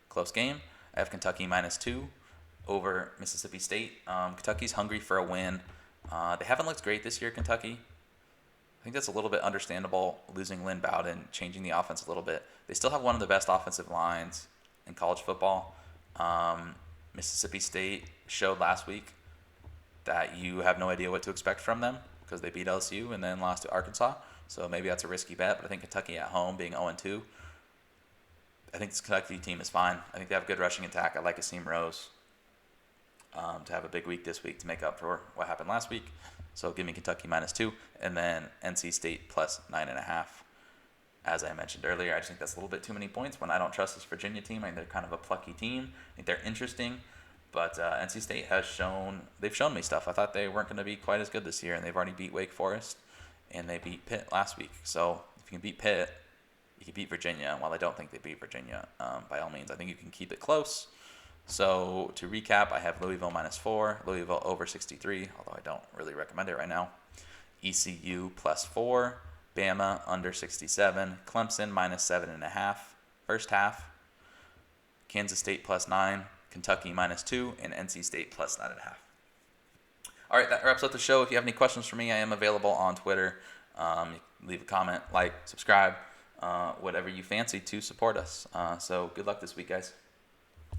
A: close game. I have Kentucky -2 over Mississippi State. Kentucky's hungry for a win. They haven't looked great this year, Kentucky. I think that's a little bit understandable, losing Lynn Bowden, changing the offense a little bit. They still have one of the best offensive lines in college football. Mississippi State showed last week that you have no idea what to expect from them because they beat LSU and then lost to Arkansas. So maybe that's a risky bet, but I think Kentucky at home being 0-2, I think this Kentucky team is fine. I think they have a good rushing attack. I like Asim Rose to have a big week this week to make up for what happened last week. So give me Kentucky -2, and then NC State +9.5. As I mentioned earlier, I just think that's a little bit too many points when I don't trust this Virginia team. I think they're kind of a plucky team. I think they're interesting, but NC State they've shown me stuff. I thought they weren't going to be quite as good this year, and they've already beat Wake Forest, and they beat Pitt last week. So if you can beat Pitt, you can beat Virginia. While I don't think they beat Virginia, by all means, I think you can keep it close. So to recap, I have Louisville -4, Louisville over 63, although I don't really recommend it right now. ECU +4, Bama under 67, Clemson -7.5 first half, Kansas State +9, Kentucky -2, and NC State +9.5. All right, that wraps up the show. If you have any questions for me, I am available on Twitter. Leave a comment, like, subscribe, whatever you fancy to support us. So good luck this week, guys.